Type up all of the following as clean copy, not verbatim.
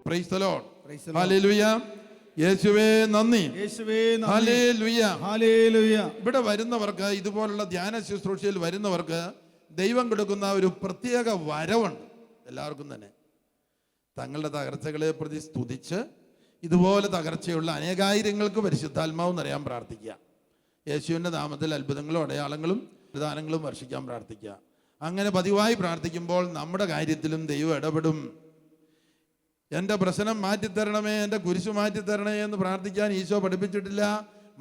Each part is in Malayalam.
Price the Lord. ഹല്ലേലൂയ. യേശുവേ നന്ദി. ഹല്ലേലൂയ. ഹല്ലേലൂയ. ഇവിടെ വരുന്നവർക്ക്, ഇതുപോലുള്ള ധ്യാന ശുശ്രൂഷയിൽ വരുന്നവർക്ക് ദൈവം കൊടുക്കുന്ന ഒരു പ്രത്യേക വരവുണ്ട്. എല്ലാവർക്കും തന്നെ തങ്ങളുടെ തകർച്ചകളെ പ്രതി സ്തുതിച്ച് ഇതുപോലെ തകർച്ചയുള്ള അനേകായിരങ്ങൾക്ക് പരിശുദ്ധാത്മാവ് നിറയാൻ പ്രാർത്ഥിക്കുക. യേശുവിൻ്റെ നാമത്തിൽ അത്ഭുതങ്ങളും അടയാളങ്ങളും പ്രദാനങ്ങളും വർഷിക്കാൻ പ്രാർത്ഥിക്കുക. അങ്ങനെ പതിവായി പ്രാർത്ഥിക്കുമ്പോൾ നമ്മുടെ കാര്യത്തിലും ദൈവം ഇടപെടും. എൻ്റെ പ്രശ്നം മാറ്റിത്തരണമേ, എൻ്റെ കുരിശു മാറ്റിത്തരണേ എന്ന് പ്രാർത്ഥിക്കാൻ ഈശോ പഠിപ്പിച്ചിട്ടില്ല,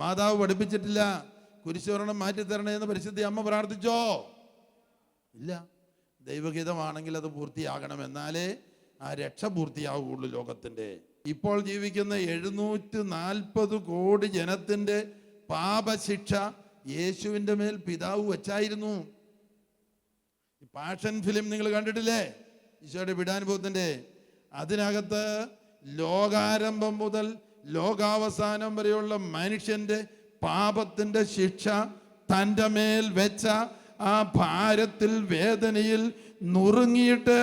മാതാവ് പഠിപ്പിച്ചിട്ടില്ല. കുരിശുവരണം മാറ്റിത്തരണേ എന്ന് പരിശുദ്ധ അമ്മ പ്രാർത്ഥിച്ചോ? ഇല്ല. ദൈവഹിതമാണെങ്കിൽ അത് പൂർത്തിയാകണം, എന്നാലേ ആ രക്ഷ പൂർത്തിയാവുകയുള്ളൂ ലോകത്തിൻ്റെ. ഇപ്പോൾ ജീവിക്കുന്ന 740 കോടി ജനത്തിൻ്റെ പാപശിക്ഷ യേശുവിൻ്റെ മേൽ പിതാവ് വച്ചായിരുന്നു. പാഷൻ ഫിലിം നിങ്ങൾ കണ്ടിട്ടില്ലേ? ഈശോയുടെ പീഡാനുഭവത്തിൻ്റെ അതിനകത്ത് ലോകാരംഭം മുതൽ ലോകാവസാനം വരെയുള്ള മനുഷ്യന്റെ പാപത്തിന്റെ ശിക്ഷ തൻ്റെ മേൽ വെച്ച ആ ഭാരത്തിൽ വേദനയിൽ നുറുങ്ങിയിട്ട്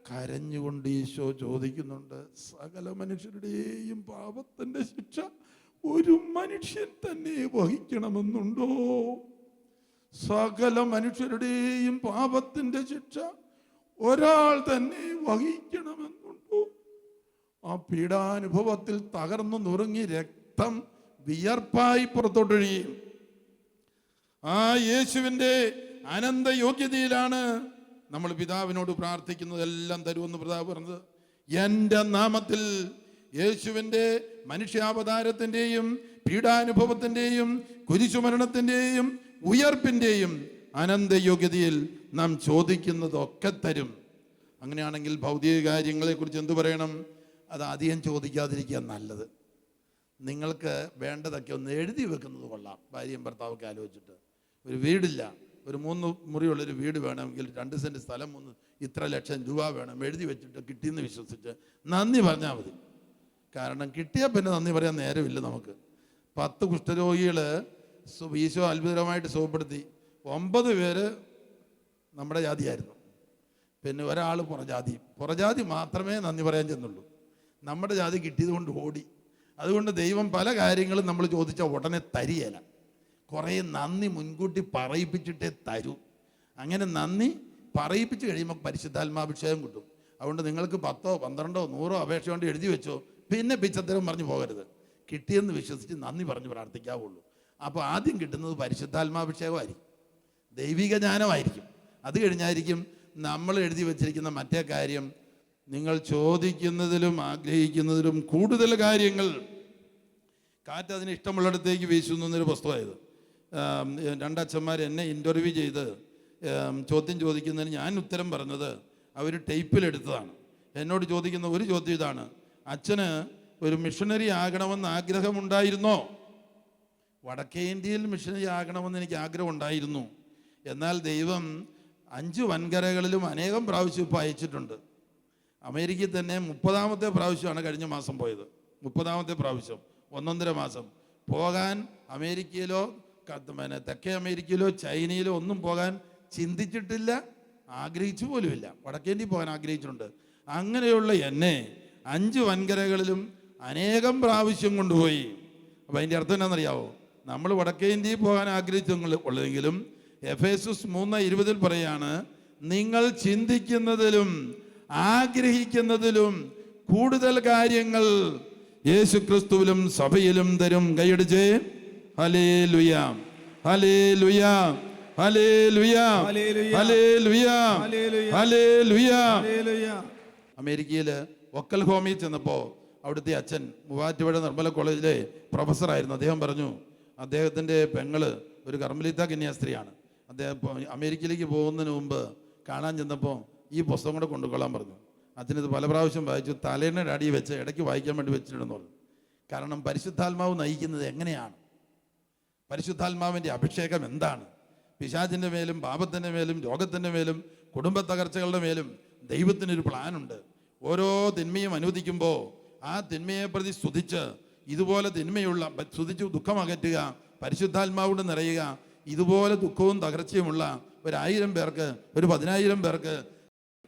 കരഞ്ഞുകൊണ്ട് ഈശോ ചോദിക്കുന്നുണ്ട്, സകല മനുഷ്യരുടെയും പാപത്തിന്റെ ശിക്ഷ ഒരു മനുഷ്യൻ തന്നെ വഹിക്കണമെന്നുണ്ടോ? സകല മനുഷ്യരുടെയും പാപത്തിന്റെ ശിക്ഷ ഒരാൾ തന്നെ വഹിക്കണമെന്നുണ്ടോ? ആ പീഡാനുഭവത്തിൽ തകർന്നു നുറുങ്ങി രക്തം വിയർപ്പായി പുറത്തോട്ടൊഴിയും. ആ യേശുവിൻ്റെ അനന്ത യോഗ്യതയിലാണ് നമ്മൾ പിതാവിനോട് പ്രാർത്ഥിക്കുന്നതെല്ലാം തരുമെന്ന് പിതാവ് പറഞ്ഞത്. എൻ്റെ നാമത്തിൽ യേശുവിൻ്റെ മനുഷ്യാവതാരത്തിൻ്റെയും പീഡാനുഭവത്തിൻ്റെയും കുരിശുമരണത്തിൻ്റെയും ഉയർപ്പിൻ്റെയും അനന്ത യോഗ്യതയിൽ നാം ചോദിക്കുന്നതൊക്കെ തരും. അങ്ങനെയാണെങ്കിൽ ഭൗതിക കാര്യങ്ങളെക്കുറിച്ച് എന്തു പറയണം? അത് അധികം ചോദിക്കാതിരിക്കുക നല്ലത്. നിങ്ങൾക്ക് വേണ്ടതൊക്കെ ഒന്ന് എഴുതി വെക്കുന്നത് കൊള്ളാം. ഭാര്യയും ഭർത്താവൊക്കെ ആലോചിച്ചിട്ട്, ഒരു വീടില്ല, ഒരു 3 മുറിയുള്ളൊരു വീട് വേണമെങ്കിൽ 2 സെൻറ്റ് സ്ഥലം, ഇത്ര ലക്ഷം രൂപ വേണം, എഴുതി വെച്ചിട്ട് കിട്ടിയെന്ന് വിശ്വസിച്ച് നന്ദി പറഞ്ഞാൽ മതി. കാരണം കിട്ടിയാൽ പിന്നെ നന്ദി പറയാൻ നേരമില്ല നമുക്ക്. 10 കുഷ്ഠരോഗികൾ ഈശോ അത്ഭുതകരമായിട്ട് സുഖപ്പെടുത്തി. 9 പേര് നമ്മുടെ ജാതിയായിരുന്നു, പിന്നെ ഒരാൾ പുറജാതി മാത്രമേ നന്ദി പറയാൻ ചെന്നുള്ളൂ. നമ്മുടെ ജാതി കിട്ടിയത് കൊണ്ട് ഓടി. അതുകൊണ്ട് ദൈവം പല കാര്യങ്ങളും നമ്മൾ ചോദിച്ചാൽ ഉടനെ തരികയില്ല. കുറേ നന്ദി മുൻകൂട്ടി പറയിപ്പിച്ചിട്ടേ തരൂ. അങ്ങനെ നന്ദി പറയിപ്പിച്ച് കഴിയുമ്പോൾ പരിശുദ്ധാത്മാഭിഷേകം കിട്ടും. അതുകൊണ്ട് നിങ്ങൾക്ക് 10, 12, 100 അപേക്ഷ കൊണ്ട് എഴുതി വെച്ചോ, പിന്നെ പിച്ചത്തരം പറഞ്ഞു പോകരുത്. കിട്ടിയെന്ന് വിശ്വസിച്ച് നന്ദി പറഞ്ഞ് പ്രാർത്ഥിക്കാവുള്ളൂ. അപ്പോൾ ആദ്യം കിട്ടുന്നത് പരിശുദ്ധാത്മാഭിഷേകമായിരിക്കും, ദൈവിക ജ്ഞാനമായിരിക്കും. അത് കഴിഞ്ഞായിരിക്കും നമ്മൾ എഴുതി വച്ചിരിക്കുന്ന മറ്റേ കാര്യം. നിങ്ങൾ ചോദിക്കുന്നതിലും ആഗ്രഹിക്കുന്നതിലും കൂടുതൽ കാര്യങ്ങൾ കാറ്റ് അതിന് ഇഷ്ടമുള്ളിടത്തേക്ക് വീശുന്നു എന്നൊരു പുസ്തകമായത്. 2 അച്ഛന്മാർ എന്നെ ഇൻ്റർവ്യൂ ചെയ്ത് ചോദ്യം ചോദിക്കുന്നതിന് ഞാൻ ഉത്തരം പറഞ്ഞത് അവർ ടേപ്പിലെടുത്തതാണ്. എന്നോട് ചോദിക്കുന്ന ഒരു ചോദ്യം ഇതാണ്: അച്ഛന് ഒരു മിഷണറി ആകണമെന്ന് ആഗ്രഹമുണ്ടായിരുന്നോ? വടക്കേ ഇന്ത്യയിൽ മിഷണറി ആകണമെന്ന് എനിക്ക് ആഗ്രഹം ഉണ്ടായിരുന്നു. എന്നാൽ ദൈവം 5 വൻകരകളിലും അനേകം പ്രാവശ്യം ഇപ്പോൾ അയച്ചിട്ടുണ്ട്. അമേരിക്കയിൽ തന്നെ 30ാമത്തെ പ്രാവശ്യമാണ് കഴിഞ്ഞ മാസം പോയത്. 30ാമത്തെ പ്രാവശ്യം, 1.5 മാസം പോകാൻ അമേരിക്കയിലോ തെക്കേ അമേരിക്കയിലോ ചൈനയിലോ ഒന്നും പോകാൻ ചിന്തിച്ചിട്ടില്ല, ആഗ്രഹിച്ചു പോലുമില്ല. വടക്കേ ഇന്ത്യയിൽ പോകാൻ ആഗ്രഹിച്ചിട്ടുണ്ട്. അങ്ങനെയുള്ള എന്നെ 5 വൻകരകളിലും അനേകം പ്രാവശ്യം കൊണ്ടുപോയി. അപ്പം അതിൻ്റെ അർത്ഥം എന്നാണെന്നറിയാവോ? നമ്മൾ വടക്കേ ഇന്ത്യയിൽ പോകാൻ ആഗ്രഹിച്ചുള്ളതെങ്കിലും എഫേസസ് 3:20 പറയാണ്, നിങ്ങൾ ചിന്തിക്കുന്നതിലും ആഗ്രഹിക്കുന്നതിലും കൂടുതൽ കാര്യങ്ങൾ യേശുക്രിസ്തുവിലും സഭയിലും തരും. കൈയടിച്ചേ hallelujah, hallelujah, hallelujah, hallelujah, hallelujah. അമേരിക്കയിൽ ഒക്കൽഹോമിൽ ചെന്നപ്പോൾ അവിടുത്തെ അച്ഛൻ മൂവാറ്റുപുഴ നിർമ്മല കോളേജിലെ പ്രൊഫസറായിരുന്നു. അദ്ദേഹം പറഞ്ഞു, അദ്ദേഹത്തിൻ്റെ പെങ്ങള് ഒരു കർമ്മലീത്ത കന്യാസ്ത്രീയാണ്. അദ്ദേഹം അമേരിക്കയിലേക്ക് പോകുന്നതിന് മുമ്പ് കാണാൻ ചെന്നപ്പോൾ ഈ പുസ്തകം കൂടെ കൊണ്ടുകൊള്ളാൻ പറഞ്ഞു. അച്ഛനിത് പല പ്രാവശ്യം വായിച്ചു. തലേണയുടെ അടി വെച്ച് ഇടയ്ക്ക് വായിക്കാൻ വേണ്ടി വെച്ചിട്ടുണ്ടെന്ന് പറഞ്ഞു. കാരണം പരിശുദ്ധാത്മാവ് നയിക്കുന്നത് എങ്ങനെയാണ്, പരിശുദ്ധാത്മാവിൻ്റെ അഭിഷേകം എന്താണ്, പിശാചിൻ്റെ മേലും പാപത്തിൻ്റെ മേലും രോഗത്തിൻ്റെ മേലും കുടുംബ തകർച്ചകളുടെ മേലും ദൈവത്തിനൊരു പ്ലാനുണ്ട്. ഓരോ തിന്മയും അനുവദിക്കുമ്പോൾ ആ തിന്മയെ പ്രതി സ്തുതിച്ച്, ഇതുപോലെ തിന്മയുള്ള സ്തുതിച്ച് ദുഃഖം അകറ്റുക, പരിശുദ്ധാത്മാവോട് നിറയുക. ഇതുപോലെ ദുഃഖവും തകർച്ചയുമുള്ള 1000 പേർക്ക്, 10,000 പേർക്ക്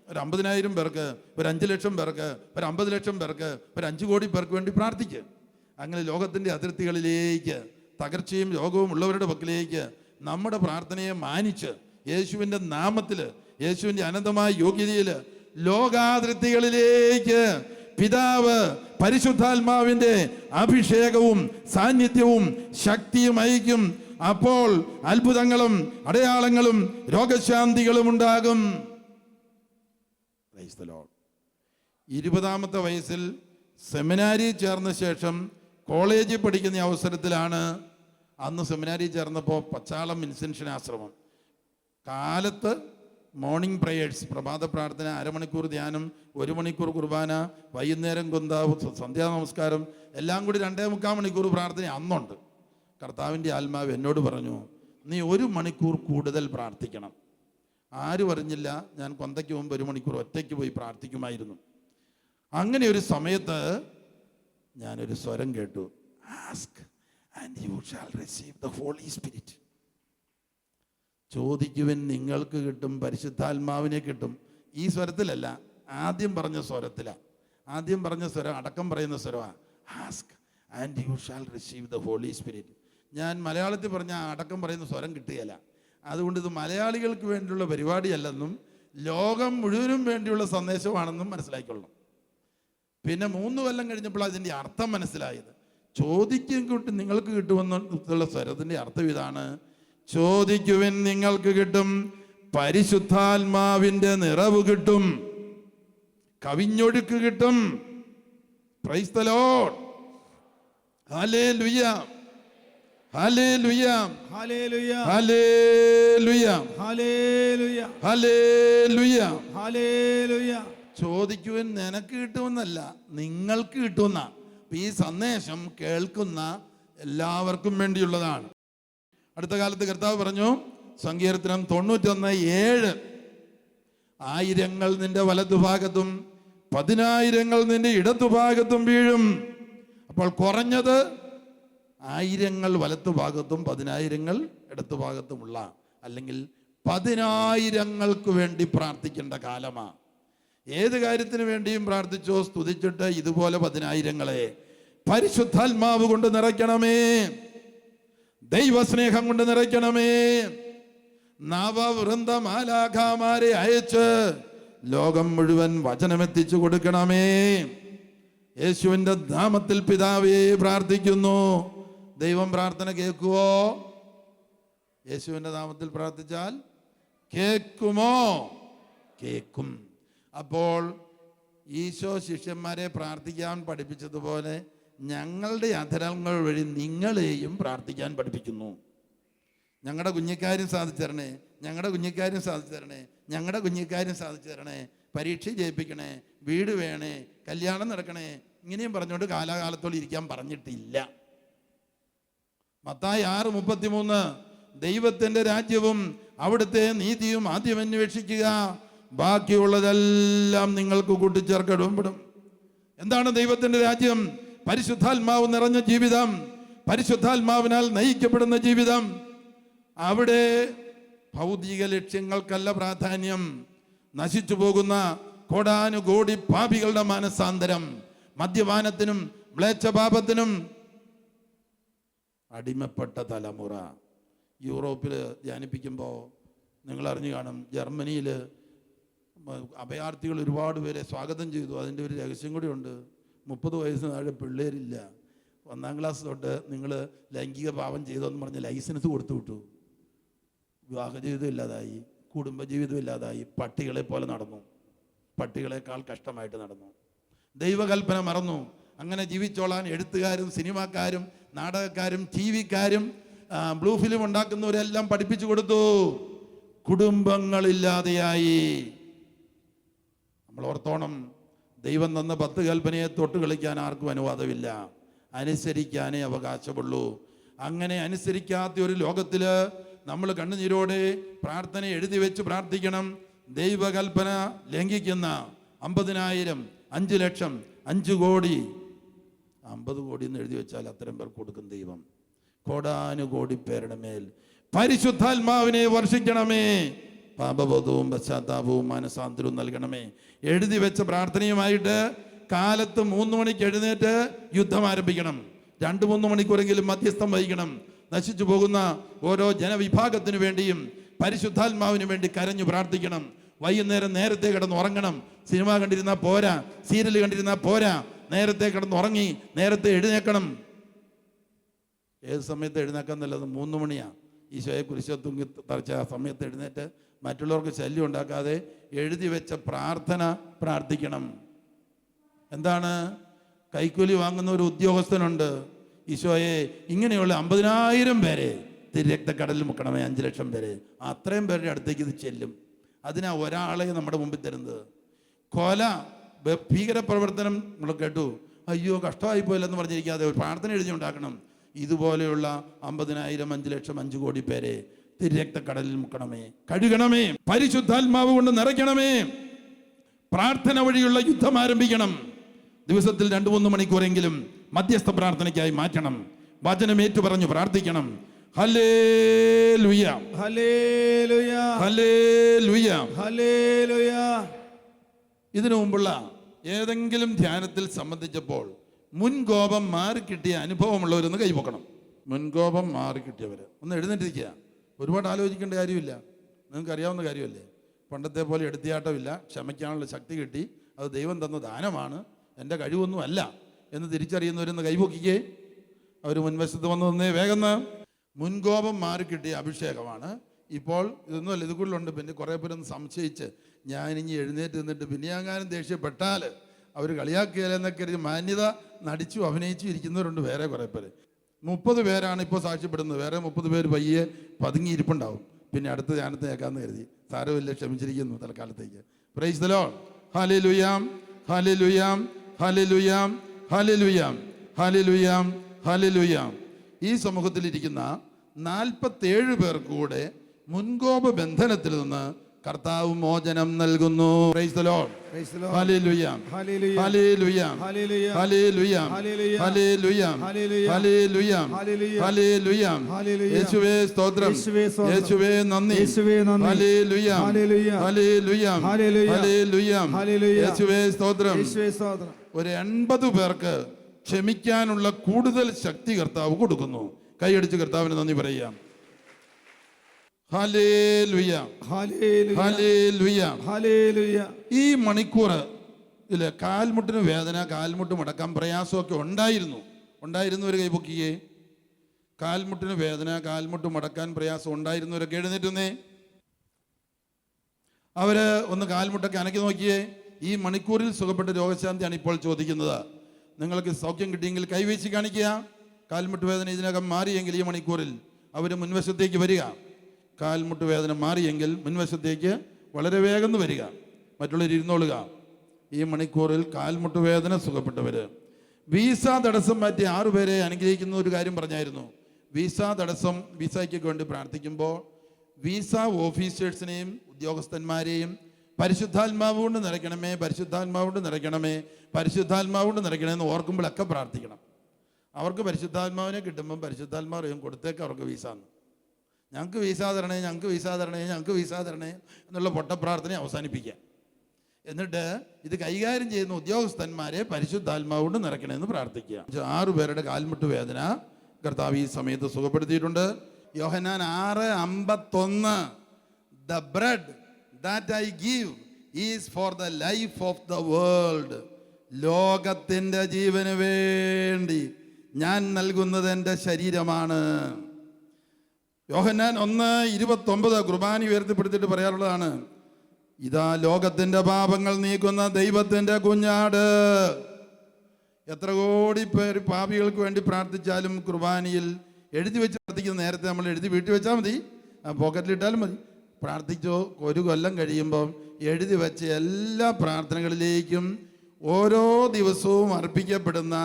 ഒരു 50,000 പേർക്ക്, ഒരു 5 ലക്ഷം പേർക്ക്, ഒരു 50 ലക്ഷം പേർക്ക്, ഒരു 5 കോടി പേർക്ക് വേണ്ടി പ്രാർത്ഥിക്കുക. അങ്ങനെ ലോകത്തിൻ്റെ അതിർത്തികളിലേക്ക്, തകർച്ചയും രോഗവും ഉള്ളവരുടെ പക്കലേക്ക് നമ്മുടെ പ്രാർത്ഥനയെ മാനിച്ച് യേശുവിൻ്റെ നാമത്തിൽ, യേശുവിൻ്റെ അനന്തമായ യോഗ്യതയിൽ ലോകാതിർത്തികളിലേക്ക് പിതാവ് പരിശുദ്ധാത്മാവിൻ്റെ അഭിഷേകവും സാന്നിധ്യവും ശക്തിയും അയക്കും. അപ്പോൾ അത്ഭുതങ്ങളും അടയാളങ്ങളും രോഗശാന്തികളും ഉണ്ടാകും. 20-ാമത്തെ വയസ്സിൽ സെമിനാരി ചേർന്ന ശേഷം കോളേജിൽ പഠിക്കുന്ന അവസരത്തിലാണ്, അന്ന് സെമിനാരി ചേർന്നപ്പോൾ പച്ചാളം മിൻസെൻഷൻ ആശ്രമം, കാലത്ത് മോർണിംഗ് പ്രേയേഴ്സ്, പ്രഭാത പ്രാർത്ഥന, അരമണിക്കൂർ ധ്യാനം, 1 മണിക്കൂർ കുർബാന, വൈകുന്നേരം കൊന്താവ്, സന്ധ്യാ നമസ്കാരം, എല്ലാം കൂടി 2.25 മണിക്കൂർ പ്രാർത്ഥന അന്നുണ്ട്. കർത്താവിൻ്റെ ആത്മാവ് എന്നോട് പറഞ്ഞു, നീ 1 മണിക്കൂർ കൂടുതൽ പ്രാർത്ഥിക്കണം. ആരും അറിഞ്ഞില്ല, ഞാൻ കൊന്തയ്ക്ക് മുമ്പ് 1 മണിക്കൂർ ഒറ്റയ്ക്ക് പോയി പ്രാർത്ഥിക്കുമായിരുന്നു. അങ്ങനെ ഒരു സമയത്ത് ഞാനൊരു സ്വരം കേട്ടു, ask and you shall receive the holy spirit. ചോദിക്കുവിൻ നിങ്ങൾക്ക് കിട്ടും, പരിശുദ്ധാത്മാവിനെ കിട്ടും. ഈ സ്വരത്തിലല്ല, ആദ്യം പറഞ്ഞ സ്വരത്തിലാണ്. ആദ്യം പറഞ്ഞ സ്വരം അടക്കം പറയുന്ന സ്വരമാണ്, ask and you shall receive the holy spirit. ഞാൻ മലയാളത്തിൽ പറഞ്ഞ അടക്കം പറയുന്ന സ്വരം കിട്ടുകയില്ല. അതുകൊണ്ട് ഇത് മലയാളികൾക്ക് വേണ്ടിയുള്ള പരിപാടിയല്ലെന്നും ലോകം മുഴുവനും വേണ്ടിയുള്ള സന്ദേശമാണെന്നും മനസ്സിലാക്കിക്കൊള്ളണം. പിന്നെ 3 കൊല്ലം കഴിഞ്ഞപ്പോൾ അതിൻ്റെ അർത്ഥം മനസ്സിലായത്. ചോദിക്കും നിങ്ങൾക്ക് കിട്ടുമെന്നുള്ള സ്വരത്തിൻ്റെ അർത്ഥം ഇതാണ്, ചോദിക്കുവിൻ നിങ്ങൾക്ക് കിട്ടും, പരിശുദ്ധാത്മാവിൻ്റെ നിറവ് കിട്ടും, കവിഞ്ഞൊഴുക്ക് കിട്ടും. Praise the Lord. Hallelujah, hallelujah, hallelujah, hallelujah, hallelujah, hallelujah, hallelujah. ചോദിക്കുവാൻ നിനക്ക് കിട്ടുമെന്നല്ല, നിങ്ങൾക്ക് കിട്ടുന്ന. ഈ സന്ദേശം കേൾക്കുന്ന എല്ലാവർക്കും വേണ്ടിയുള്ളതാണ്. അടുത്ത കാലത്ത് കർത്താവ് പറഞ്ഞു, സങ്കീർത്തനം 91:7, 1000 നിന്റെ വലതുഭാഗത്തും 10,000 നിന്റെ ഇടതുഭാഗത്തും വീഴും. അപ്പോൾ കുറഞ്ഞത് 1000 വലത്തുഭാഗത്തും 10,000 ഇടത്തുഭാഗത്തുമുള്ള, അല്ലെങ്കിൽ 10,000 വേണ്ടി പ്രാർത്ഥിക്കേണ്ട കാലമാണ്. ഏത് കാര്യത്തിന് വേണ്ടിയും പ്രാർത്ഥിച്ചോ, സ്തുതിച്ചിട്ട് ഇതുപോലെ 10,000 പരിശുദ്ധാത്മാവ് കൊണ്ട് നിറയ്ക്കണമേ, ദൈവസ്നേഹം കൊണ്ട് നിറയ്ക്കണമേ. നവവൃന്ദമാലാഖമാരെ അയച്ച് ലോകം മുഴുവൻ വചനമെത്തിച്ചു കൊടുക്കണമേ. യേശുവിൻ്റെ നാമത്തിൽ പിതാവേ പ്രാർത്ഥിക്കുന്നു. ദൈവം പ്രാർത്ഥന കേൾക്കുവോ? യേശുവിൻ്റെ നാമത്തിൽ പ്രാർത്ഥിച്ചാൽ കേൾക്കുമോ? കേൾക്കും. അപ്പോൾ ഈശോ ശിഷ്യന്മാരെ പ്രാർത്ഥിക്കാൻ പഠിപ്പിച്ചതുപോലെ ഞങ്ങളുടെ അധരങ്ങൾ വഴി നിങ്ങളെയും പ്രാർത്ഥിക്കാൻ പഠിപ്പിക്കുന്നു. ഞങ്ങളുടെ കുഞ്ഞിക്കാര്യം സാധിച്ചു തരണേ, ഞങ്ങളുടെ കുഞ്ഞിക്കാര്യം സാധിച്ചു തരണേ, ഞങ്ങളുടെ കുഞ്ഞിക്കാര്യം സാധിച്ചു തരണേ, പരീക്ഷ ജയിപ്പിക്കണേ, വീട് വേണേ, കല്യാണം നടക്കണേ, ഇങ്ങനെയും പറഞ്ഞുകൊണ്ട് കാലാകാലത്തോളം ഇരിക്കാൻ പറഞ്ഞിട്ടില്ല. മത്തായി 6:33, ദൈവത്തിൻ്റെ രാജ്യവും അവിടുത്തെ നീതിയും ആദ്യം അന്വേഷിക്കുക, ബാക്കിയുള്ളതെല്ലാം നിങ്ങൾക്ക് കൂട്ടിച്ചേർക്കപ്പെടും. എന്താണ് ദൈവത്തിൻ്റെ രാജ്യം? പരിശുദ്ധാത്മാവ് നിറഞ്ഞ ജീവിതം, പരിശുദ്ധാത്മാവിനാൽ നയിക്കപ്പെടുന്ന ജീവിതം. അവിടെ ഭൗതിക ലക്ഷ്യങ്ങൾക്കല്ല പ്രാധാന്യം. നശിച്ചു പോകുന്ന കോടാനുകോടി പാപികളുടെ മാനസാന്തരം, മദ്യപാനത്തിനും മ്ലേച്ഛപാപത്തിനും അടിമപ്പെട്ട തലമുറ. യൂറോപ്പിൽ ധ്യാനിപ്പിക്കുമ്പോൾ നിങ്ങൾ അറിഞ്ഞു കാണും, ജർമ്മനിയിൽ അഭയാർത്ഥികൾ ഒരുപാട് പേരെ സ്വാഗതം ചെയ്തു. അതിൻ്റെ ഒരു രഹസ്യം കൂടി ഉണ്ട്. 30 വയസ്സിന് താഴെ പിള്ളേരില്ല. 1-ാം ക്ലാസ് തൊട്ട് നിങ്ങൾ ലൈംഗിക പാപം ചെയ്തോന്ന് പറഞ്ഞ് ലൈസൻസ് കൊടുത്തു വിട്ടു. വിവാഹ ജീവിതം ഇല്ലാതായി, കുടുംബജീവിതം ഇല്ലാതായി, പട്ടികളെ പോലെ നടന്നു, പട്ടികളെക്കാൾ കഷ്ടമായിട്ട് നടന്നു. ദൈവകൽപ്പന മറന്നു. അങ്ങനെ ജീവിച്ചോളാൻ എഴുത്തുകാരും സിനിമാക്കാരും നാടകക്കാരും ടി വിക്കാരും ബ്ലൂ ഫിലിം ഉണ്ടാക്കുന്നവരെല്ലാം പഠിപ്പിച്ചു കൊടുത്തു. കുടുംബങ്ങളില്ലാതെയായി. നമ്മൾ ഓർത്തോണം, ദൈവം തന്ന 10 കൽപ്പനയെ തൊട്ട് കളിക്കാൻ ആർക്കും അനുവാദമില്ല, അനുസരിക്കാനേ അവകാശമുള്ളൂ. അങ്ങനെ അനുസരിക്കാത്ത ഒരു ലോകത്തിൽ നമ്മൾ കണ്ണുനീരോടെ പ്രാർത്ഥന എഴുതി വെച്ച് പ്രാർത്ഥിക്കണം. ദൈവകൽപ്പന ലംഘിക്കുന്ന 50,000, 5 ലക്ഷം, 5 കോടി, 50 കോടി എന്ന് എഴുതി വെച്ചാൽ അത്തരം പേർ കൊടുക്കും ദൈവം. കോടാനുകോടി പേരുടെ മേൽ പരിശുദ്ധാത്മാവിനെ വർഷിക്കണമേ. പാപബോധവും പശ്ചാത്താപവും മാനസാന്തരവും നൽകണമേ. എഴുതി വെച്ച പ്രാർത്ഥനയുമായിട്ട് കാലത്ത് 3 മണിക്ക് എഴുന്നേറ്റ് യുദ്ധം ആരംഭിക്കണം. 2-3 മണിക്കൂറെങ്കിലും മധ്യസ്ഥം വഹിക്കണം. നശിച്ചു പോകുന്ന ഓരോ ജനവിഭാഗത്തിനു വേണ്ടിയും പരിശുദ്ധാത്മാവിന് വേണ്ടി കരഞ്ഞു പ്രാർത്ഥിക്കണം. വൈകുന്നേരം നേരത്തെ കിടന്ന് ഉറങ്ങണം. സിനിമ കണ്ടിരുന്നാൽ പോരാ, സീരിയൽ കണ്ടിരുന്നാൽ പോരാ, നേരത്തെ കിടന്ന് ഉറങ്ങി നേരത്തെ എഴുന്നേക്കണം. ഏത് സമയത്ത് എഴുന്നേക്കാൻ നല്ലത്? 3 മണിയാണ്. ഈശോയെ കുരിശിൽ തൂങ്ങി തറച്ച ആ സമയത്ത് എഴുന്നേറ്റ് മറ്റുള്ളവർക്ക് ശല്യം ഉണ്ടാക്കാതെ എഴുതി വെച്ച പ്രാർത്ഥന പ്രാർത്ഥിക്കണം. എന്താണ്? കൈക്കൂലി വാങ്ങുന്ന ഒരു ഉദ്യോഗസ്ഥനുണ്ട്. ഈശോയെ ഇങ്ങനെയുള്ള 50,000 പേരെ രക്തക്കടലിൽ മുക്കണമേ, 5 ലക്ഷം പേരെ, അത്രയും പേരുടെ അടുത്തേക്ക് ഇത് ചെല്ലും. അതിനാ ഒരാളെ നമ്മുടെ മുമ്പിൽ തരുന്നത്. കൊല, ഭീകരപ്രവർത്തനം നമ്മൾ കേട്ടു, അയ്യോ കഷ്ടമായി പോയില്ലെന്ന് പറഞ്ഞിരിക്കാതെ ഒരു പ്രാർത്ഥന എഴുതി ഉണ്ടാക്കണം. ഇതുപോലെയുള്ള 50,000, 5 ലക്ഷം, 5 കോടി പേരെ രക്തക്കടലിൽ മുക്കണമേ, കഴുകണമേ, പരിശുദ്ധാത്മാവ് കൊണ്ട് നിറയ്ക്കണമേ. പ്രാർത്ഥന വഴിയുള്ള യുദ്ധം ആരംഭിക്കണം. ദിവസത്തിൽ 2-3 മണിക്കൂറെങ്കിലും മധ്യസ്ഥ പ്രാർത്ഥനയ്ക്കായി മാറ്റണം. വചനം ഏറ്റുപറഞ്ഞു പ്രാർത്ഥിക്കണം. Hallelujah, hallelujah, hallelujah, hallelujah. ഇതിനു മുമ്പുള്ള ഏതെങ്കിലും ധ്യാനത്തിൽ സംബന്ധിച്ചപ്പോൾ മുൻകോപം മാറിക്കിട്ടിയ അനുഭവമുള്ളവരൊന്ന് കൈപൊക്കണം. മുൻകോപം മാറിക്കിട്ടിയവർ ഒന്ന് എഴുന്നേറ്റിരിക്കുക. ഒരുപാട് ആലോചിക്കേണ്ട കാര്യമില്ല, നിങ്ങൾക്ക് അറിയാവുന്ന കാര്യമല്ലേ. പണ്ടത്തെ പോലെ എടുത്തിയാട്ടമില്ല, ക്ഷമിക്കാനുള്ള ശക്തി കിട്ടി, അത് ദൈവം തന്ന ദാനമാണ്, എൻ്റെ കഴിവൊന്നും അല്ല എന്ന് തിരിച്ചറിയുന്നവരൊന്ന് കൈപൊക്കിക്കേ. അവർ മുൻവശത്ത് വന്ന് നിന്നേ. വേഗം മുൻകോപം മാറിക്കിട്ടിയ അഭിഷേകമാണ്. ഇപ്പോൾ ഇതൊന്നുമല്ല, ഇത് കൂടുതലുണ്ട്. പിന്നെ കുറേ പേരൊന്ന് സംശയിച്ച് ഞാനിനി എഴുന്നേറ്റ് നിന്നിട്ട് പിന്നെ അങ്ങാനും ദേഷ്യപ്പെട്ടാൽ അവർ കളിയാക്കിയാലെന്നൊക്കെ ഒരു മാന്യത നടിച്ചു അഭിനയിച്ചു ഇരിക്കുന്നവരുണ്ട്. വേറെ കുറേ പേര്, 30 പേരാണ് ഇപ്പോൾ സാക്ഷ്യപ്പെടുന്നത്. വേറെ 30 പേര് പയ്യെ പതുങ്ങിയിരിപ്പുണ്ടാവും. പിന്നെ അടുത്ത ധ്യാനത്തെ കേൾക്കാമെന്ന് കരുതി. സാരമില്ല, ക്ഷമിച്ചിരിക്കുന്നു തൽക്കാലത്തേക്ക്. Price the Lord. Hallelujah, hallelujah, hallelujah, hallelujah, hallelujah, hallelujah. ഈ സമൂഹത്തിലിരിക്കുന്ന 47 പേർക്ക് കൂടെ മുൻകോപ ബന്ധനത്തിൽ നിന്ന് കർത്താവ് മോചനം നൽകുന്നു. Price the Lord. Hallelujah, hallelujah, hallelujah, hallelujah, hallelujah, hallelujah, hallelujah. യേശുവേ സ്തോത്രം, യേശുവേ നന്ദി, ഹല്ലേലൂയ, ഹല്ലേലൂയ, ഹല്ലേലൂയ, യേശുവേ സ്തോത്രം. ഒരു 80 പേർക്ക് ക്ഷമിക്കാനുള്ള കൂടുതൽ ശക്തി കർത്താവ് കൊടുക്കുന്നു. കൈയടിച്ച് കർത്താവിന് നന്ദി പറയാം. Hallelujah, hallelujah, hallelujah. ഈ മണിക്കൂർ ഇല്ല, കാൽമുട്ടിന് വേദന, കാൽമുട്ട് മടക്കാൻ പ്രയാസമൊക്കെ ഉണ്ടായിരുന്നവർ കൈപൊക്കിയേ. കാൽമുട്ടിന് വേദന, കാൽമുട്ട് മടക്കാൻ പ്രയാസം ഉണ്ടായിരുന്നവരൊക്കെ എഴുന്നേറ്റുന്നേ. അവര് ഒന്ന് കാൽമുട്ടൊക്കെ അനക്കി നോക്കിയേ. ഈ മണിക്കൂറിൽ സുഖപ്പെട്ട രോഗശാന്തിയാണ് ഇപ്പോൾ ചോദിക്കുന്നത്. നിങ്ങൾക്ക് സൗഖ്യം കിട്ടിയെങ്കിൽ കൈവീശി കാണിക്കുക. കാൽമുട്ട് വേദന ഇതിനകം മാറിയെങ്കിൽ ഈ മണിക്കൂറിൽ അവർ മുൻവശത്തേക്ക് വരിക. കാൽമുട്ട് വേദന മാറിയെങ്കിൽ മുൻവശത്തേക്ക് വളരെ വേഗം വരിക. മറ്റുള്ളവർ ഇരുന്നോളുക. ഈ മണിക്കൂറിൽ കാൽമുട്ട് വേദന സുഖപ്പെട്ടവർ. വീസ തടസ്സം മാറ്റി 6 പേരെ അനുഗ്രഹിക്കുന്ന ഒരു കാര്യം പറഞ്ഞായിരുന്നു. വീസ തടസ്സം, വീസയ്ക്കൊക്കെ വേണ്ടി പ്രാർത്ഥിക്കുമ്പോൾ വീസ ഓഫീസേഴ്സിനെയും ഉദ്യോഗസ്ഥന്മാരെയും പരിശുദ്ധാത്മാവ് കൊണ്ട് നിറയ്ക്കണമേ, പരിശുദ്ധാത്മാവ് കൊണ്ട് നിറയ്ക്കണമേ, പരിശുദ്ധാത്മാവ് കൊണ്ട് നിറയ്ക്കണമെന്ന് ഓർക്കുമ്പോഴൊക്കെ പ്രാർത്ഥിക്കണം. അവർക്ക് പരിശുദ്ധാത്മാവിനെ കിട്ടുമ്പം പരിശുദ്ധാത്മാവ് കൊടുത്തേക്ക് അവർക്ക് വീസാന്ന്. ഞങ്ങൾക്ക് വീസാ തരണേ, ഞങ്ങൾക്ക് വീസാ തരണേ, ഞങ്ങൾക്ക് വീസാ തരണേ എന്നുള്ള പൊട്ടപ്രാർത്ഥന അവസാനിപ്പിക്കുക. എന്നിട്ട് ഇത് കൈകാര്യം ചെയ്യുന്ന ഉദ്യോഗസ്ഥന്മാരെ പരിശുദ്ധാത്മാവ് കൊണ്ട് നിറയ്ക്കണമെന്ന് പ്രാർത്ഥിക്കുക. 6 പേരുടെ കാൽമുട്ട് വേദന കർത്താവ് ഈ സമയത്ത് സുഖപ്പെടുത്തിയിട്ടുണ്ട്. യോഹന്നാൻ 6:51 The bread that I give is for the life of the world. ലോകത്തിൻ്റെ ജീവന് വേണ്ടി ഞാൻ നൽകുന്നത് എൻ്റെ ശരീരമാണ്. യോഹന്നാൻ 1:29 കുർബാന ഉയർത്തിപ്പെടുത്തിയിട്ട് പറയാറുള്ളതാണ്, ഇതാ ലോകത്തിൻ്റെ പാപങ്ങൾ നീക്കുന്ന ദൈവത്തിൻ്റെ കുഞ്ഞാട്. എത്ര കോടി പേര് പാപികൾക്ക് വേണ്ടി പ്രാർത്ഥിച്ചാലും കുർബാനയിൽ എഴുതി വെച്ച് പ്രാർത്ഥിക്കുന്ന നേരത്തെ നമ്മൾ എഴുതി വീട്ടിൽ വെച്ചാൽ മതി, പോക്കറ്റിലിട്ടാലും മതി. പ്രാർത്ഥിച്ചോ 1 കൊല്ലം കഴിയുമ്പം എഴുതി വെച്ച എല്ലാ പ്രാർത്ഥനകളിലേക്കും ഓരോ ദിവസവും അർപ്പിക്കപ്പെടുന്ന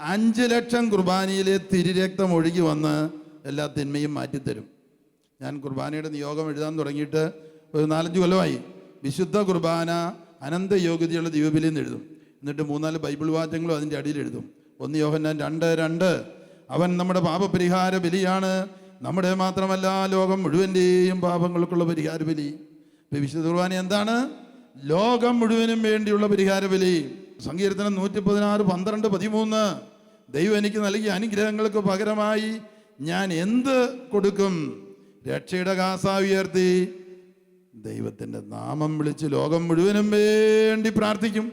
5 ലക്ഷം കുർബാനയിലെ തിരുരക്തം ഒഴുകി വന്ന് എല്ലാ തിന്മയും മാറ്റിത്തരും. ഞാൻ കുർബാനയുടെ നിയോഗം എഴുതാൻ തുടങ്ങിയിട്ട് ഒരു 4-5 കൊല്ലമായി. വിശുദ്ധ കുർബാന അനന്ത യോഗ്യതയുള്ള ദൈവബലിയിൽ നിന്ന് എഴുതും. എന്നിട്ട് 3-4 ബൈബിൾ വാക്യങ്ങളും അതിൻ്റെ അടിയിൽ എഴുതും. 1 യോഹന്നാൻ 2:2 അവൻ നമ്മുടെ പാപപരിഹാര ബലിയാണ്, നമ്മുടെ മാത്രമല്ല ലോകം മുഴുവൻ്റെയും പാപങ്ങൾക്കുള്ള പരിഹാര ബലി. ഇപ്പൊ വിശുദ്ധ കുർബാന എന്താണ്? ലോകം മുഴുവനും വേണ്ടിയുള്ള പരിഹാര ബലി. സങ്കീർത്തനം 116, 12, 13. ദൈവം എനിക്ക് നൽകിയ അനുഗ്രഹങ്ങൾക്ക് പകരമായി ഞാൻ എന്ത് കൊടുക്കും? രക്ഷയുടെ കാസ ഉയർത്തി ദൈവത്തിൻ്റെ നാമം വിളിച്ച് ലോകം മുഴുവനും വേണ്ടി പ്രാർത്ഥിക്കും.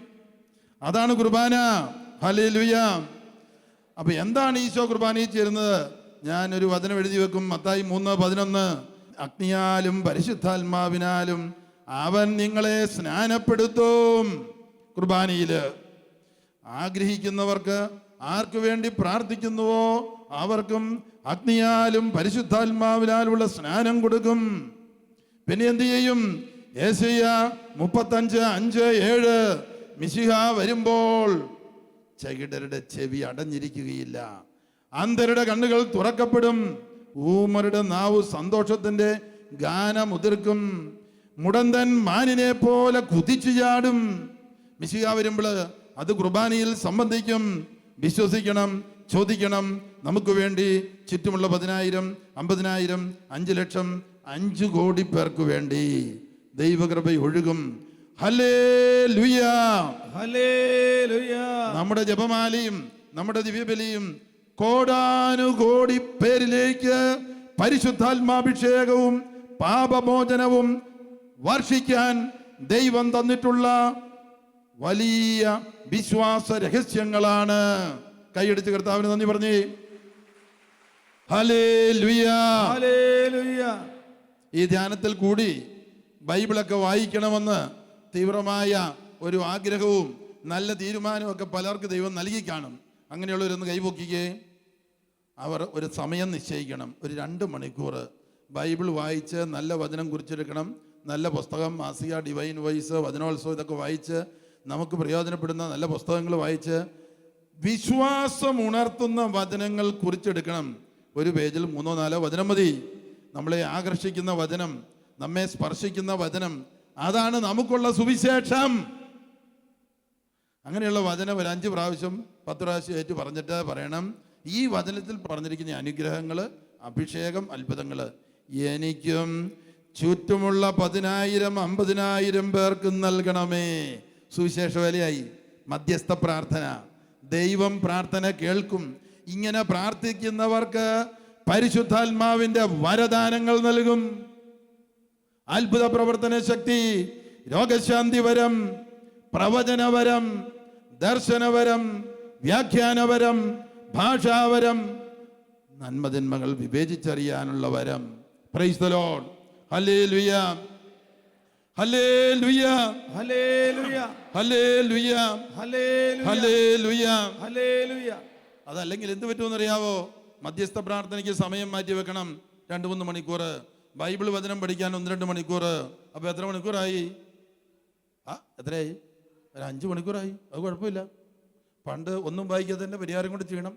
അതാണ് കുർബാന. ഹല്ലേലൂയ. അപ്പൊ എന്താണ് ഈശോ കുർബാനയിൽ ചേരുന്നത്? ഞാനൊരു വചനം എഴുതി വെക്കും. മത്തായി 3:11. അഗ്നിയാലും പരിശുദ്ധാത്മാവിനാലും അവൻ നിങ്ങളെ സ്നാനപ്പെടുത്തും. കുർബാനയില് ആഗ്രഹിക്കുന്നവർക്ക്, ആർക്കു വേണ്ടി പ്രാർത്ഥിക്കുന്നുവോ അവർക്കും അഗ്നിയാലും പരിശുദ്ധാത്മാവിനാലുള്ള സ്നാനം കൊടുക്കും. പിന്നെ എന്ത് ചെയ്യും? യെശയ്യാ 35:5-7. മിശിഹ വരുമ്പോൾ ചകിടരുടെ ചെവി അടഞ്ഞിരിക്കുകയില്ല, അന്ധരുടെ കണ്ണുകൾ തുറക്കപ്പെടും, ഊമരുടെ നാവ് സന്തോഷത്തിന്റെ ഗാനമുതിർക്കും, മുടന്തൻ മാനിനെ പോലെ കുതിച്ചു ചാടും. മിശിഹ വരുമ്പോൾ അത് കുർബാനയിൽ സംബന്ധിക്കും. വിശ്വസിക്കണം, ചോദിക്കണം. നമുക്ക് വേണ്ടി ചുറ്റുമുള്ള 10,000, 50,000, 5 ലക്ഷം, 5 കോടി പേർക്ക് വേണ്ടി ദൈവകൃപ ഒഴുകും. Hallelujah, hallelujah. നമ്മുടെ ജപമാലയും നമ്മുടെ ദിവ്യബലിയും കോടാനുകോടി പേരിലേക്ക് പരിശുദ്ധാത്മാഭിഷേകവും പാപമോചനവും വർഷിക്കാൻ ദൈവം തന്നിട്ടുള്ള വലിയ വിശ്വാസ രഹസ്യങ്ങളാണ്. കൈയടിച്ച് കർത്താവിന് നന്ദി പറഞ്ഞേ. Hallelujah, hallelujah. ഈ ധ്യാനത്തിൽ കൂടി ബൈബിളൊക്കെ വായിക്കണമെന്ന് തീവ്രമായ ഒരു ആഗ്രഹവും നല്ല തീരുമാനമൊക്കെ പലർക്ക് ദൈവം നൽകി കാണും. അങ്ങനെയുള്ളവരൊന്ന് കൈപൊക്കിക്കേ. അവർ ഒരു സമയം നിശ്ചയിക്കണം. ഒരു 2 മണിക്കൂർ ബൈബിൾ വായിച്ച് നല്ല വചനം കുറിച്ചെടുക്കണം. നല്ല പുസ്തകം, മാസിക, ഡിവൈൻ വോയിസ്, വചനോത്സവം, ഇതൊക്കെ വായിച്ച് നമുക്ക് പ്രയോജനപ്പെടുന്ന നല്ല പുസ്തകങ്ങൾ വായിച്ച് വിശ്വാസം ഉണർത്തുന്ന വചനങ്ങൾ കുറിച്ചെടുക്കണം. ഒരു പേജിൽ 3-4 വചനം മതി. നമ്മളെ ആകർഷിക്കുന്ന വചനം, നമ്മെ സ്പർശിക്കുന്ന വചനം, അതാണ് നമുക്കുള്ള സുവിശേഷം. അങ്ങനെയുള്ള വചനം ഒരു 5 പ്രാവശ്യം 10 പ്രാവശ്യം ഏറ്റു പറഞ്ഞിട്ട് പറയണം, ഈ വചനത്തിൽ പറഞ്ഞിരിക്കുന്ന അനുഗ്രഹങ്ങൾ, അഭിഷേകം, അത്ഭുതങ്ങൾ എനിക്കും ചുറ്റുമുള്ള 10,000, 50,000 പേർക്ക് നൽകണമേ. സുവിശേഷ വേലയായി. മധ്യസ്ഥ പ്രാർത്ഥന. ദൈവം പ്രാർത്ഥന കേൾക്കും. ഇങ്ങനെ പ്രാർത്ഥിക്കുന്നവർക്ക് പരിശുദ്ധാത്മാവിന്റെ വരദാനങ്ങൾ നൽകും. അത്ഭുത പ്രവർത്തന ശക്തി, രോഗശാന്തി വരം, പ്രവചനവരം, ദർശനവരം, വ്യാഖ്യാനവരം, ഭാഷാവരം, നന്മതിന്മകൾ വിവേചിച്ചറിയാനുള്ള വരം. Price the Lord. Hallelujah, hallelujah, hallelujah, hallelujah, hallelujah, hallelujah, hallelujah. അതല്ലെങ്കിൽ എന്ത് പറ്റുമെന്നറിയാവോ? മധ്യസ്ഥ പ്രാർത്ഥനയ്ക്ക് സമയം മാറ്റി വെക്കണം. 2-3 മണിക്കൂർ. ബൈബിൾ വചനം പഠിക്കാൻ 1-2 മണിക്കൂർ. അപ്പൊ എത്ര മണിക്കൂറായി? എത്രയായി? ഒരു 5 മണിക്കൂറായി. അത് കുഴപ്പമില്ല. പണ്ട് ഒന്നും വായിക്കാതെ തന്നെ പരിഹാരം കൊണ്ട് ചെയ്യണം.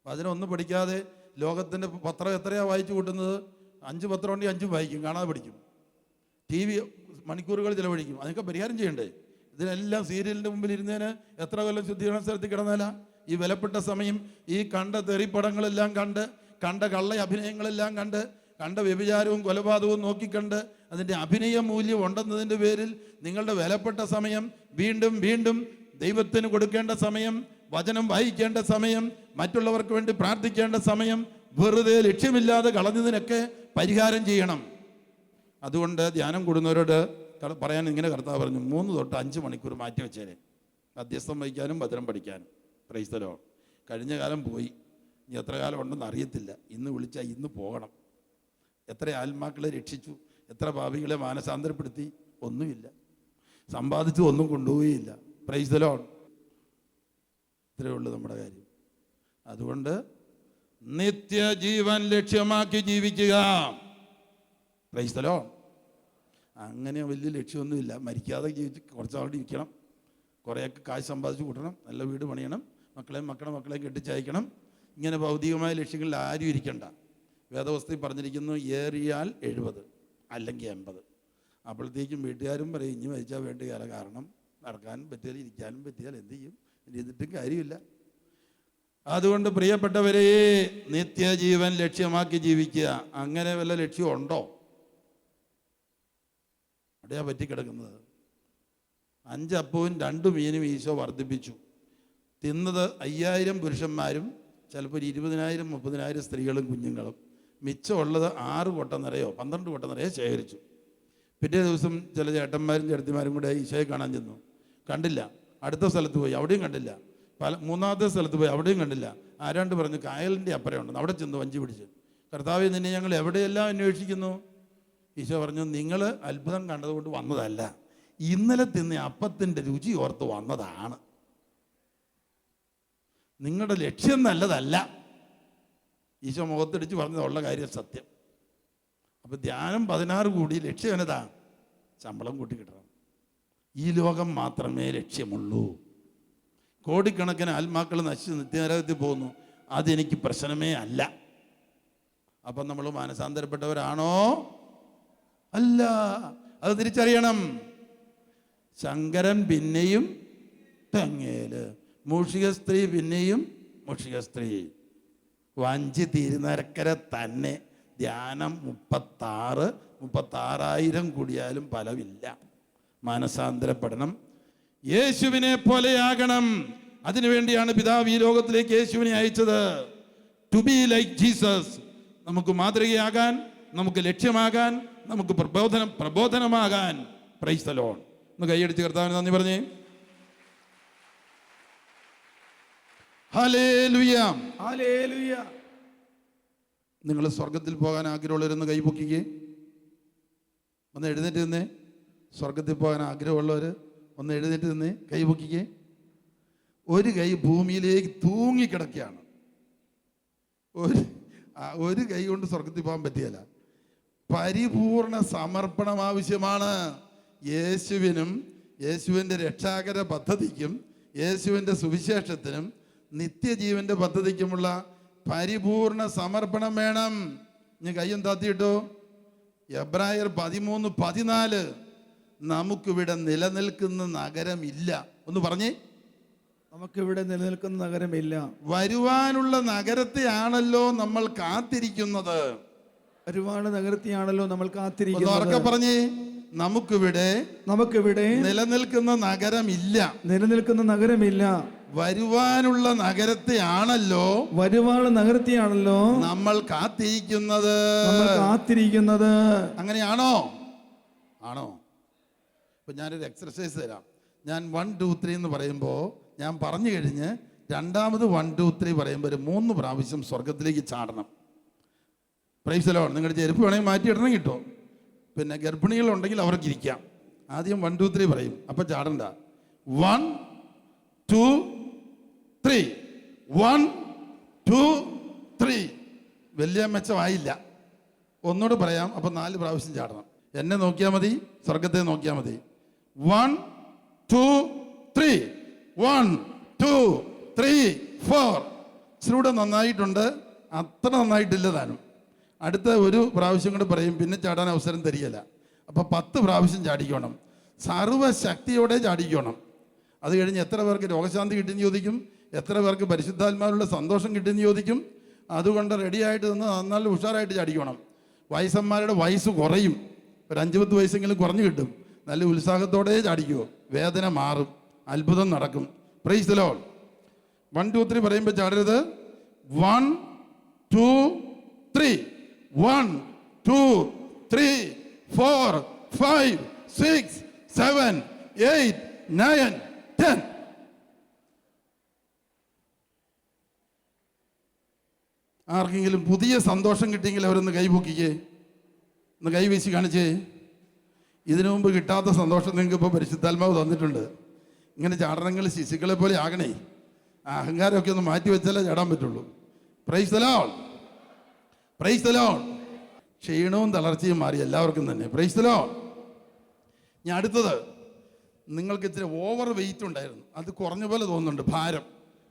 വചനം ഒന്നും പഠിക്കാതെ ലോകത്തിൻ്റെ പത്രം എത്രയാണ് വായിച്ചു കൂട്ടുന്നത്? 5 പത്രം ഉണ്ടെങ്കിൽ 5 വായിക്കും, കാണാതെ പഠിക്കും. TV മണിക്കൂറുകൾ ചിലവഴിക്കും. അതൊക്കെ പരിഹാരം ചെയ്യണ്ടേ? ഇതിനെല്ലാം സീരിയലിൻ്റെ മുമ്പിൽ ഇരുന്നതിന് എത്ര കൊല്ലം ശുദ്ധീകരണ സ്ഥലത്തിൽ കിടന്നാല? ഈ വിലപ്പെട്ട സമയം ഈ കണ്ട തെറിപ്പടങ്ങളെല്ലാം കണ്ട്, കണ്ട കള്ള അഭിനയങ്ങളെല്ലാം കണ്ട്, കണ്ട വ്യഭിചാരവും കൊലപാതകവും നോക്കിക്കണ്ട് അതിൻ്റെ അഭിനയ മൂല്യം ഉണ്ടെന്നതിൻ്റെ പേരിൽ നിങ്ങളുടെ വിലപ്പെട്ട സമയം വീണ്ടും വീണ്ടും ദൈവത്തിന് കൊടുക്കേണ്ട സമയം, വചനം വായിക്കേണ്ട സമയം, മറ്റുള്ളവർക്ക് വേണ്ടി പ്രാർത്ഥിക്കേണ്ട സമയം വെറുതെ ലക്ഷ്യമില്ലാതെ കളഞ്ഞതിനൊക്കെ പരിഹാരം ചെയ്യണം. അതുകൊണ്ട് ധ്യാനം കൂടുന്നവരോട് പറയാൻ ഇങ്ങനെ കർത്താവ് പറഞ്ഞു, 3 തൊട്ട് 5 മണിക്കൂർ മാറ്റി വെച്ചേരെ മധ്യസ്ഥം വഹിക്കാനും വചനം പഠിക്കാനും. Price the Lord. കഴിഞ്ഞ കാലം പോയി, ഇനി എത്ര കാലം ഉണ്ടെന്ന് അറിയത്തില്ല. ഇന്ന് വിളിച്ചാൽ ഇന്ന് പോകണം. എത്ര ആത്മാക്കളെ രക്ഷിച്ചു, എത്ര പാപികളെ മാനസാന്തരപ്പെടുത്തി? ഒന്നുമില്ല. സമ്പാദിച്ചു ഒന്നും കൊണ്ടുപോയില്ല. Price the Lord. ഇത്രയേ ഉള്ളൂ നമ്മുടെ കാര്യം. അതുകൊണ്ട് നിത്യജീവൻ ലക്ഷ്യമാക്കി ജീവിക്കുക. Price the Lord. അങ്ങനെ വലിയ ലക്ഷ്യമൊന്നുമില്ല. മരിക്കാതെ ജീവിച്ച് കുറച്ചാളുടെ ഇരിക്കണം, കുറേയൊക്കെ കാശ് സമ്പാദിച്ച് കൂട്ടണം, നല്ല വീട് പണിയണം, മക്കളെ കെട്ടിച്ചയക്കണം. ഇങ്ങനെ ഭൗതികമായ ലക്ഷ്യങ്ങളിൽ ആരും ഇരിക്കണ്ട. വേദവസ്തുയിൽ പറഞ്ഞിരിക്കുന്നു, ഏറിയാൽ 70 അല്ലെങ്കിൽ 80. അപ്പോഴത്തേക്കും വീട്ടുകാരും പറയും, ഇനി മരിച്ചാൽ വേണ്ടുകയില്ല. കാരണം നടക്കാനും പറ്റിയാൽ ഇരിക്കാനും പറ്റിയാൽ എന്ത് ചെയ്യും? ഇരുന്നിട്ടും കാര്യമില്ല. അതുകൊണ്ട് പ്രിയപ്പെട്ടവരെ, നിത്യജീവൻ ലക്ഷ്യമാക്കി ജീവിക്കുക. അങ്ങനെ വല്ല ലക്ഷ്യമുണ്ടോ? എവിടെയാ പറ്റിക്കിടക്കുന്നത്? 5 അപ്പവും 2 മീനും ഈശോ വർദ്ധിപ്പിച്ചു. തിന്നത് 5000 പുരുഷന്മാരും ചിലപ്പോൾ 20,000 30,000 സ്ത്രീകളും കുഞ്ഞുങ്ങളും. മിച്ചമുള്ളത് 6 കൊട്ട നിറയോ 12 കൊട്ട നിറയോ ശേഖരിച്ചു. പിറ്റേ ദിവസം ചില ചേട്ടന്മാരും ചേട്ടത്തിമാരും കൂടെ ഈശോയെ കാണാൻ ചെന്നു. കണ്ടില്ല. അടുത്ത സ്ഥലത്ത് പോയി, അവിടെയും കണ്ടില്ല. മൂന്നാമത്തെ സ്ഥലത്ത് പോയി, അവിടെയും കണ്ടില്ല. ആരാണ്ട് പറഞ്ഞു കായലിൻ്റെ അപ്പുറമുണ്ടെന്ന്. അവിടെ ചെന്നു വഞ്ചി പിടിച്ച്, കർത്താവേ നിന്നെ ഞങ്ങൾ എവിടെയെല്ലാം അന്വേഷിക്കുന്നു. ഈശോ പറഞ്ഞു, നിങ്ങൾ അത്ഭുതം കണ്ടതുകൊണ്ട് വന്നതല്ല, ഇന്നലെ തിന്ന അപ്പത്തിൻ്റെ രുചി ഓർത്ത് വന്നതാണ്. നിങ്ങളുടെ ലക്ഷ്യം നല്ലതല്ല. ഈശോ മുഖത്തടിച്ച് പറഞ്ഞതുള്ള കാര്യം സത്യം. അപ്പം ധ്യാനം 16 കൂടി ലക്ഷ്യം എന്നതാ? ശമ്പളം കൂട്ടി കിട്ടണം. ഈ ലോകം മാത്രമേ ലക്ഷ്യമുള്ളൂ. കോടിക്കണക്കിന് ആത്മാക്കൾ നശിച്ച് നിത്യനരകത്തിൽ പോകുന്നു. അതെനിക്ക് പ്രശ്നമേ അല്ല. അപ്പം നമ്മൾ മാനസാന്തരപ്പെട്ടവരാണോ? അല്ല. അത് തിരിച്ചറിയണം. ശങ്കരൻ പിന്നെയും തെങ്ങേല്, മൂഷിക സ്ത്രീ പിന്നെയും മൂഷിക സ്ത്രീ. വഞ്ചി തിരുനരക്കര തന്നെ. ധ്യാനം 36,000 കൂടിയാലും ഫലമില്ല. മാനസാന്തരപ്പെടണം. യേശുവിനെ പോലെയാകണം. അതിനുവേണ്ടിയാണ് പിതാവ് ഈ ലോകത്തിലേക്ക് യേശുവിനെ അയച്ചത്. To be like Jesus. നമുക്ക് മാതൃകയാകാൻ, നമുക്ക് ലക്ഷ്യമാകാൻ, നമുക്ക് പ്രബോധനമാകാൻ. Price the Lord. ഒന്ന് കൈയടിച്ച് കർത്താവിന് നന്ദി പറഞ്ഞേ. Hallelujah, hallelujah. നിങ്ങൾ സ്വർഗത്തിൽ പോകാൻ ആഗ്രഹമുള്ളവരൊന്ന് കൈ പൊക്കിക്കേ. ഒന്ന് എഴുന്നേറ്റ് നിന്നേ. സ്വർഗത്തിൽ പോകാൻ ആഗ്രഹമുള്ളവർ ഒന്ന് എഴുന്നേറ്റ് നിന്നേ, കൈ പൊക്കിക്കേ. ഒരു കൈ ഭൂമിയിലേക്ക് തൂങ്ങിക്കിടക്കുകയാണ്. ഒരു കൈ കൊണ്ട് സ്വർഗത്തിൽ പോകാൻ പറ്റിയല്ല. പരിപൂർണ സമർപ്പണം ആവശ്യമാണ്. യേശുവിനും യേശുവിൻ്റെ രക്ഷാകര പദ്ധതിക്കും യേശുവിൻ്റെ സുവിശേഷത്തിനും നിത്യജീവൻ്റെ പദ്ധതിക്കുമുള്ള പരിപൂർണ സമർപ്പണം വേണം. ഞാൻ കയ്യും താത്തിയിട്ടോ. എബ്രായർ 13:14 നമുക്കിവിടെ നിലനിൽക്കുന്ന നഗരമില്ല. ഒന്ന് പറഞ്ഞേ. നമുക്കിവിടെ നിലനിൽക്കുന്ന നഗരമില്ല. വരുവാനുള്ള നഗരത്തെയാണല്ലോ നമ്മൾ കാത്തിരിക്കുന്നത്. വരുവാനുള്ള നഗരത്തെയാണല്ലോ നമ്മൾ കാത്തിരിക്കുന്നത്. ഉറക്കെ പറഞ്ഞേ. നമുക്കിവിടെ നിലനിൽക്കുന്ന നഗരമില്ല. നിലനിൽക്കുന്ന നഗരമില്ല. വരുവാനുള്ള നഗരത്തെയാണല്ലോ നമ്മൾ കാത്തിരിക്കുന്നത്. അങ്ങനെയാണോ? ആണോ? ഇപ്പൊ ഞാനൊരു എക്സർസൈസ് തരാം. ഞാൻ 1 2 3 എന്ന് പറയുമ്പോൾ ഞാൻ പറഞ്ഞു കഴിഞ്ഞ് രണ്ടാമത് 1 2 3 പറയുമ്പോൾ ഒരു 3 പ്രാവശ്യം സ്വർഗത്തിലേക്ക് ചാടണം. Price the Lord. നിങ്ങളുടെ ചെരുപ്പ് വേണമെങ്കിൽ മാറ്റിയിടണം കിട്ടും. പിന്നെ ഗർഭിണികളുണ്ടെങ്കിൽ അവർക്ക് ഇരിക്കാം. ആദ്യം 1 2 3 പറയും, അപ്പം ചാടണ്ട. 1 2 3 1 2 3. വലിയ മെച്ചമായില്ല. ഒന്നുകൂടെ പറയാം. അപ്പം 4 പ്രാവശ്യം ചാടണം. എന്നെ നോക്കിയാൽ മതി, സ്വർഗത്തെ നോക്കിയാൽ മതി. 1 2 3 1 2 3 4. ഇച്ചിരൂടെ നന്നായിട്ടുണ്ട്, അത്ര നന്നായിട്ടില്ല താനും. അടുത്ത ഒരു പ്രാവശ്യം കൂടെ പറയും, പിന്നെ ചാടാൻ അവസരം തരികയില്ല. അപ്പം 10 പ്രാവശ്യം ചാടിക്കണം. സർവശക്തിയോടെ ചാടിക്കണം. അത് കഴിഞ്ഞ് എത്ര പേർക്ക് രോഗശാന്തി കിട്ടിയെന്ന് ചോദിക്കും, എത്ര പേർക്ക് പരിശുദ്ധാത്മാവിലുള്ള സന്തോഷം കിട്ടിയെന്ന് ചോദിക്കും. അതുകൊണ്ട് റെഡിയായിട്ട് നിന്ന് നല്ല ഉഷാറായിട്ട് ചാടിക്കണം. വയസ്സന്മാരുടെ വയസ്സ് കുറയും, ഒരു 5-10 വയസ്സെങ്കിലും കുറഞ്ഞു കിട്ടും. നല്ല ഉത്സാഹത്തോടെ ചാടിക്കുമോ, വേദന മാറും, അത്ഭുതം നടക്കും. Price the Lord. 1 2 3 പറയുമ്പോൾ ചാടരുത്. 1 2 3 1 2 3 4 5 6 7 8 9 10. ആർക്കെങ്കിലും പുതിയ സന്തോഷം കിട്ടിയെങ്കിൽ അവരൊന്ന് കൈ പൊക്കിക്കേ, ഒന്ന് കൈ വീശി കാണിച്ചേ. ഇതിനു മുമ്പ് കിട്ടാത്ത സന്തോഷം നിങ്ങൾക്ക് ഇപ്പോൾ പരിശുദ്ധാത്മാവ് തന്നിട്ടുണ്ട്. ഇങ്ങനെ ചാടനങ്ങൾ ശിശുക്കളെ പോലെ ആകണേ. അഹങ്കാരമൊക്കെ ഒന്ന് മാറ്റി വെച്ചാലേ ചാടാൻ പറ്റുള്ളൂ. Price the Lord, price the Lord. ക്ഷീണവും തളർച്ചയും മാറി എല്ലാവർക്കും തന്നെ. Price the Lord. ഞാൻ അടുത്തത്, നിങ്ങൾക്ക് ഇച്ചിരി ഓവർ വെയിറ്റ് ഉണ്ടായിരുന്നു, അത് കുറഞ്ഞ പോലെ തോന്നുന്നുണ്ട്, ഭാരം.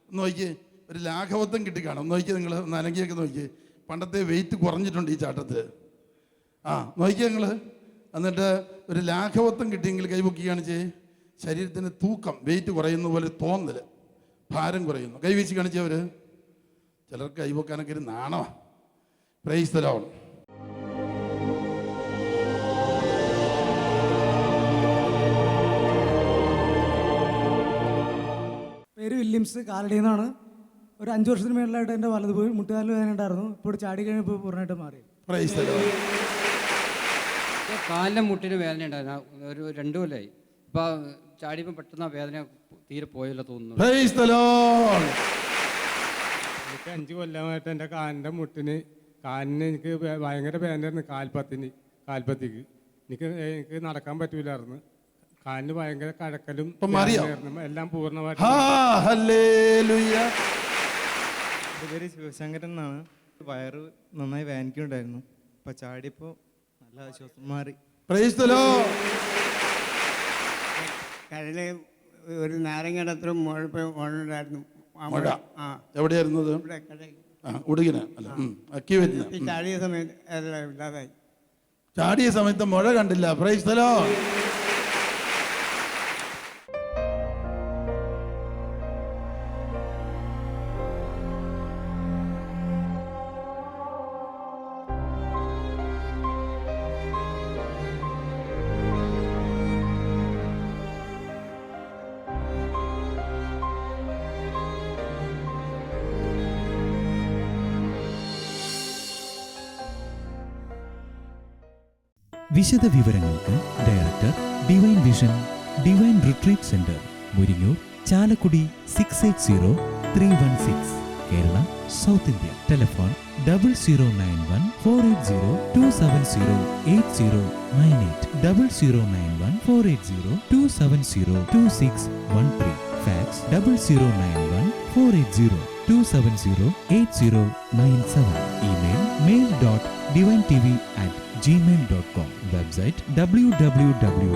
ഒന്ന് നോക്കിയേ, ഒരു ലാഘവത്വം കിട്ടിക്കാണും. ഒന്ന് നോക്കിയേ, നിങ്ങൾ നനകിയൊക്കെ നോക്കിയേ, പണ്ടത്തെ വെയിറ്റ് കുറഞ്ഞിട്ടുണ്ട് ഈ ചാട്ടത്തിൽ. നോക്കിയേ നിങ്ങൾ. എന്നിട്ട് ഒരു ലാഘവത്വം കിട്ടിയെങ്കിൽ കൈപൊക്കി കാണിച്ചേ. ശരീരത്തിന് തൂക്കം, വെയിറ്റ് കുറയുന്ന പോലെ തോന്നൽ, ഭാരം കുറയുന്നു. കൈവീശി കാണിച്ചവർ. ചിലർക്ക് കൈപൊക്കാനൊക്കെ ഒരു നാണോ. Price the Lord. പേര് വില്യംസ്, കാലടിയിൽ നിന്നാണ്. ഒരു 5 വർഷത്തിന് മേളിലായിട്ട് എൻ്റെ വലത് പോയി മുട്ടുകാലിൽ വേദന ഉണ്ടായിരുന്നു. ഇപ്പോൾ ചാടി കഴിഞ്ഞപ്പോൾ പൂർണ്ണമായിട്ട് മാറി. Praise the Lord. കാലിൻ്റെ മുട്ടിന് വേദന ഉണ്ടായിരുന്നു. ഒരു 2 കൊല്ലമായി. ഇപ്പോൾ ചാടിയപ്പോൾ പെട്ടെന്ന് ആ വേദന തീരെ പോയല്ലോ തോന്നുന്നു. Praise the Lord. എനിക്ക് 5 കൊല്ലമായിട്ട് എൻ്റെ കാലിൻ്റെ മുട്ടിന് എനിക്ക് ഭയങ്കര വേദനയായിരുന്നു. കാൽപ്പത്തിക്ക് എനിക്ക് നടക്കാൻ പറ്റൂലായിരുന്നു. കാലിന് ഭയങ്കര കഴക്കലും എല്ലാം പൂർണ്ണമായിട്ട്. Hallelujah. എൻ്റെ പേര് ശിവശങ്കരൻ എന്നാണ്. വയറ് നന്നായി വേദനിക്കുന്നുണ്ടായിരുന്നു. ഇപ്പം ചാടിയപ്പോൾ നല്ല ആശ്വാസം മാറി. Praise the Lord. കരയിലെ ഒരു നാരങ്ങയുടെ അത്ര മുഴുണ്ടായിരുന്നു. മുഴ എവിടെയായിരുന്നത്? ഉടുകിന് അല്ല, അക്കി വരുന്ന. ചാടിയ സമയത്ത് എല്ലാം ഇല്ലാതായി. ചാടിയ സമയത്ത് മുഴ കണ്ടില്ല. Praise the Lord. വിശദ വിവരങ്ങൾക്ക് director, divine vision, divine retreat centre, Muringoor, Chalakudy 680316, Kerala, south India. Telephone 0091 480 270 8098, 0091 480 270 2613, fax 0091 480 270 8097, email mail.divintv@gmail.com, website www.drcm.org.